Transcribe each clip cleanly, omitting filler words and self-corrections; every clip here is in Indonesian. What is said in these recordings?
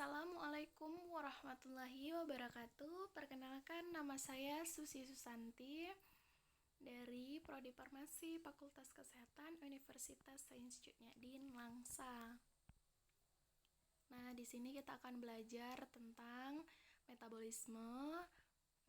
Assalamualaikum warahmatullahi wabarakatuh. Perkenalkan, nama saya Susi Susanti dari Prodi Farmasi Fakultas Kesehatan Universitas Sains Cutnyadin Langsa. Nah, di sini kita akan belajar tentang metabolisme,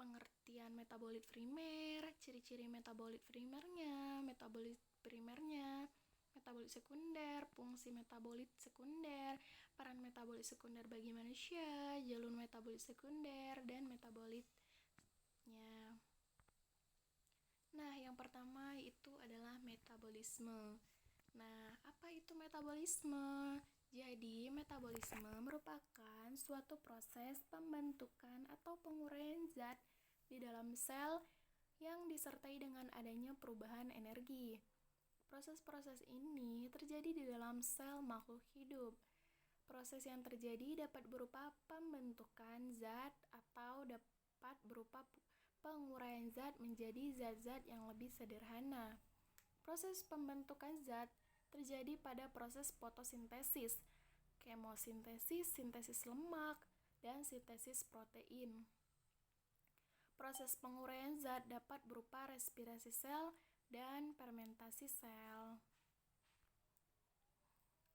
pengertian metabolit primer, ciri-ciri metabolit primernya, metabolit sekunder, fungsi metabolit sekunder, peran metabolit sekunder bagi manusia, jalur metabolit sekunder, dan metabolitnya. Nah, yang pertama itu adalah metabolisme. Nah, apa itu metabolisme? Jadi, metabolisme merupakan suatu proses pembentukan atau penguraian zat di dalam sel yang disertai dengan adanya perubahan energi. Proses-proses ini terjadi di dalam sel makhluk hidup. Proses yang terjadi dapat berupa pembentukan zat atau dapat berupa penguraian zat menjadi zat-zat yang lebih sederhana. Proses pembentukan zat terjadi pada proses fotosintesis, kemosintesis, sintesis lemak, dan sintesis protein. Proses penguraian zat dapat berupa respirasi sel dan fermentasi sel.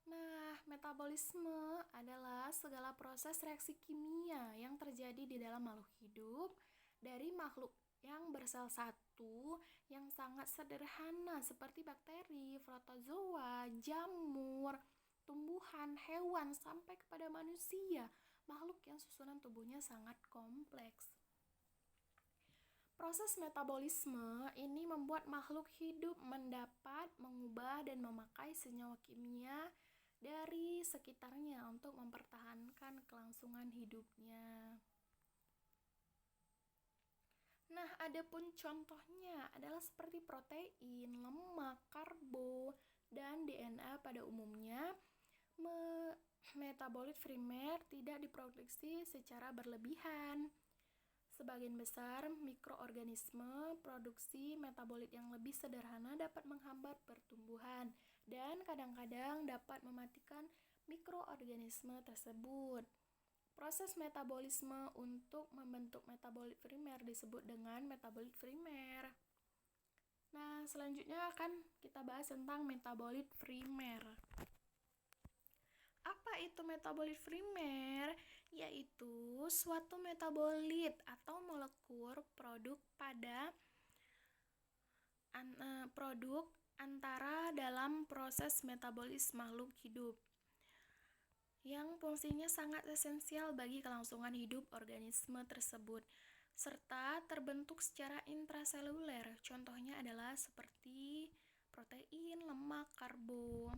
Nah, metabolisme adalah segala proses reaksi kimia yang terjadi di dalam makhluk hidup dari makhluk yang bersel satu yang sangat sederhana seperti bakteri, protozoa, jamur, tumbuhan, hewan, sampai kepada manusia, makhluk yang susunan tubuhnya sangat kompleks. Proses metabolisme ini membuat makhluk hidup mendapat mengubah dan memakai senyawa kimia dari sekitarnya untuk mempertahankan kelangsungan hidupnya. Nah, adapun contohnya adalah seperti protein, lemak, karbo, dan DNA pada umumnya. Metabolit primer tidak diproduksi secara berlebihan. Sebagian besar mikroorganisme produksi metabolit yang lebih sederhana dapat menghambat pertumbuhan dan kadang-kadang dapat mematikan mikroorganisme tersebut. Proses metabolisme untuk membentuk metabolit primer disebut dengan metabolit primer. Nah, selanjutnya akan kita bahas tentang metabolit primer. Apa itu metabolit primer? Yaitu suatu metabolit atau molekul produk antara dalam proses metabolis makhluk hidup yang fungsinya sangat esensial bagi kelangsungan hidup organisme tersebut serta terbentuk secara intraseluler. Contohnya adalah seperti protein, lemak, karbo.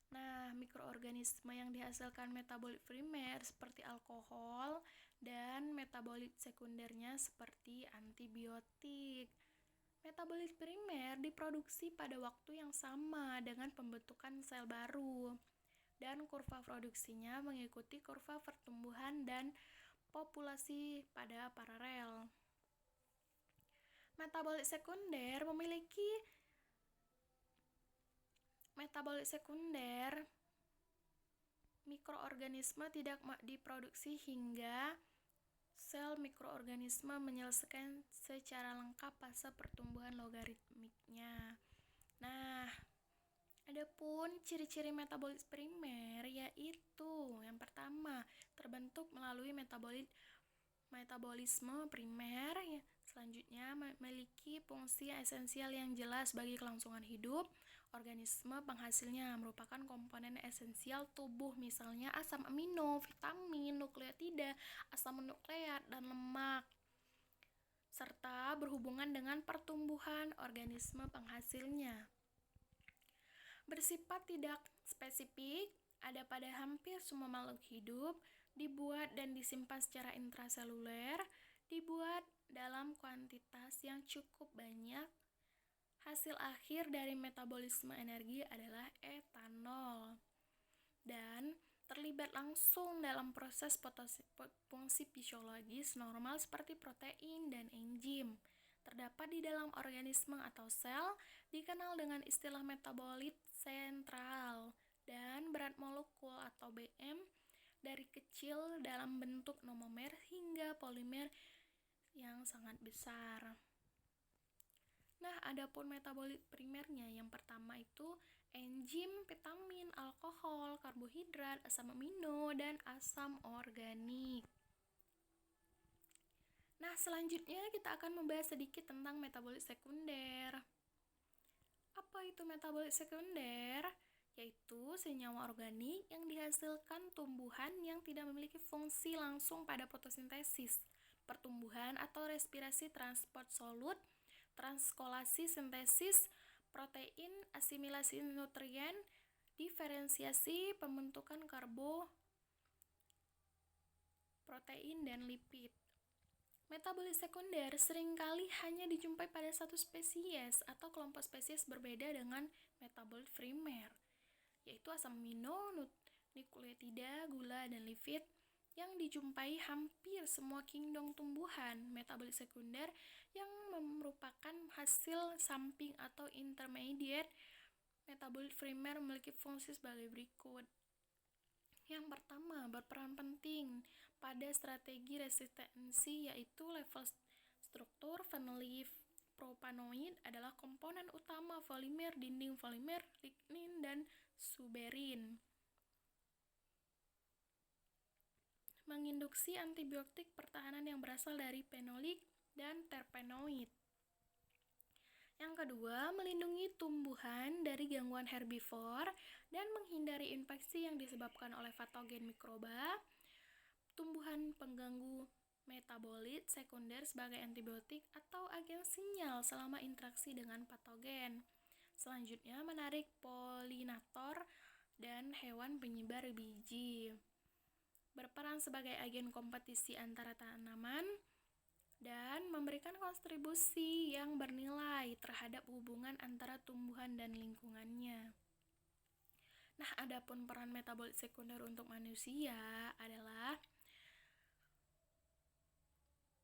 Nah, mikroorganisme yang dihasilkan metabolit primer seperti alkohol dan metabolit sekundernya seperti antibiotik. Metabolit primer diproduksi pada waktu yang sama dengan pembentukan sel baru dan kurva produksinya mengikuti kurva pertumbuhan dan populasi pada paralel. Metabolit sekunder mikroorganisme tidak diproduksi hingga sel mikroorganisme menyelesaikan secara lengkap fase pertumbuhan logaritmiknya. Nah, adapun ciri-ciri metabolit primer yaitu yang pertama, terbentuk melalui metabolisme primer. Selanjutnya, memiliki fungsi esensial yang jelas bagi kelangsungan hidup. Organisme penghasilnya merupakan komponen esensial tubuh, misalnya asam amino, vitamin, nukleotida, asam nukleat, dan lemak, serta berhubungan dengan pertumbuhan organisme penghasilnya. Bersifat tidak spesifik, ada pada hampir semua makhluk hidup, dibuat dan disimpan secara intraseluler, dibuat dalam kuantitas yang cukup banyak. Hasil akhir dari metabolisme energi adalah etanol dan terlibat langsung dalam proses fungsi fisiologis normal seperti protein dan enzim. Terdapat di dalam organisme atau sel, dikenal dengan istilah metabolit sentral, dan berat molekul atau BM dari kecil dalam bentuk monomer hingga polimer yang sangat besar. Nah, adapun metabolit primernya yang pertama itu enzim, vitamin, alkohol, karbohidrat, asam amino, dan asam organik. Nah, selanjutnya kita akan membahas sedikit tentang metabolit sekunder. Apa itu metabolit sekunder? Yaitu senyawa organik yang dihasilkan tumbuhan yang tidak memiliki fungsi langsung pada fotosintesis, pertumbuhan atau respirasi, transport solut, transkolasi sintesis protein, asimilasi nutrien, diferensiasi, pembentukan karbo, protein, dan lipid. Metabolit sekunder seringkali hanya dijumpai pada satu spesies atau kelompok spesies berbeda dengan metabolit primer, yaitu asam amino, nukleotida, gula, dan lipid yang dijumpai hampir semua kingdom tumbuhan. Metabolit sekunder yang merupakan hasil samping atau intermediate metabolit primer memiliki fungsi sebagai berikut. Yang pertama, berperan penting pada strategi resistensi, yaitu level struktur fenolipropanoid adalah komponen utama polimer dinding polimer lignin dan suberin. Menginduksi antibiotik pertahanan yang berasal dari fenolik dan terpenoid. Yang kedua, melindungi tumbuhan dari gangguan herbivor dan menghindari infeksi yang disebabkan oleh patogen mikroba. Tumbuhan pengganggu metabolit sekunder sebagai antibiotik atau agen sinyal selama interaksi dengan patogen. Selanjutnya, menarik polinator dan hewan penyebar biji. Berperan sebagai agen kompetisi antara tanaman dan memberikan kontribusi yang bernilai terhadap hubungan antara tumbuhan dan lingkungannya. Nah, adapun peran metabolit sekunder untuk manusia adalah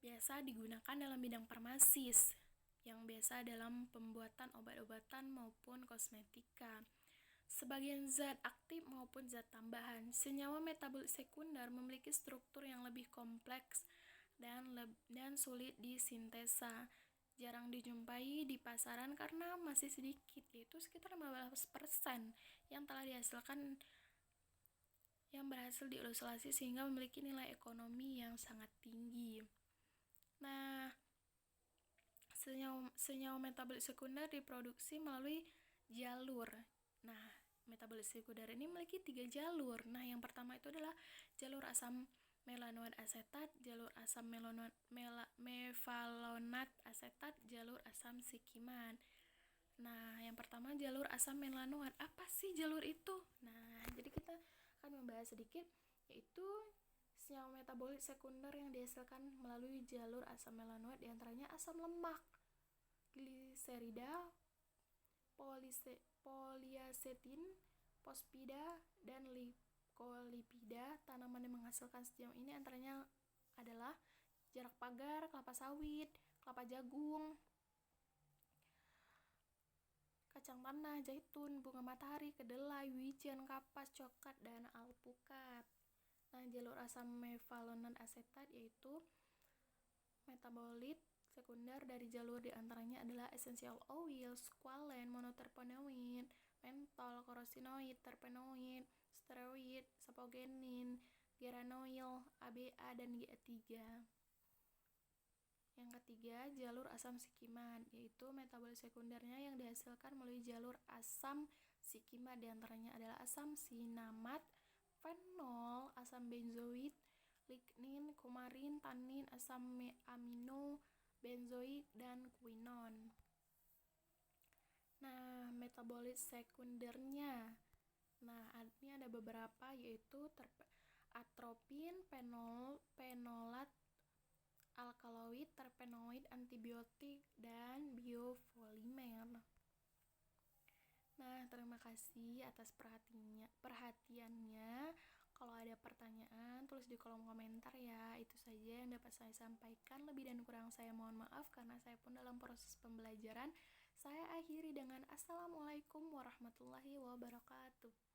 biasa digunakan dalam bidang farmasis, yang biasa dalam pembuatan obat-obatan maupun kosmetika. Sebagian zat aktif maupun zat tambahan, senyawa metabolit sekunder memiliki struktur yang lebih kompleks dan sulit disintesa. Jarang dijumpai di pasaran karena masih sedikit, yaitu sekitar 15% yang telah dihasilkan yang berhasil diisolasi sehingga memiliki nilai ekonomi yang sangat tinggi. Nah, senyawa metabolit sekunder diproduksi melalui jalur. Nah, metabolit sekunder ini memiliki 3 jalur. Nah, yang pertama itu adalah jalur asam melanoid asetat, jalur asam mevalonat asetat, jalur asam sikimat. Nah, yang pertama jalur asam melanoid. Apa sih jalur itu? Nah, jadi kita akan membahas sedikit, yaitu senyawa metabolit sekunder yang dihasilkan melalui jalur asam melanoid diantaranya asam lemak, gliserida, poliasetin, fosfida, dan glycolipida. Tanaman yang menghasilkan senyawa ini antaranya adalah jarak pagar, kelapa sawit, kelapa jagung, kacang tanah, zaitun, bunga matahari, kedelai, wijen, kapas, coklat, dan alpukat. Nah, jalur asam mevalonat asetat yaitu metabolit sekunder dari jalur diantaranya adalah essential oil, squalene, monoterpenoid, mentol, korosinoid, terpenoid, steroid, sapogenin, geranoil, ABA, dan GA3. Yang ketiga, jalur asam sikimat, yaitu metabolit sekundernya yang dihasilkan melalui jalur asam sikimat diantaranya adalah asam sinamat, fenol, asam benzoid, lignin, kumarin, tanin, asam amino, benzoik, dan quinon. Nah, metabolit sekundernya. Nah, ini ada beberapa, yaitu atropin, fenolat, alkaloid, terpenoid, antibiotik, dan biopolimer. Nah, terima kasih atas perhatiannya. Kalau ada pertanyaan, tulis di kolom komentar ya. Itu saja yang dapat saya sampaikan. Lebih dan kurang saya mohon maaf karena saya pun dalam proses pembelajaran. Saya akhiri dengan Assalamualaikum warahmatullahi wabarakatuh.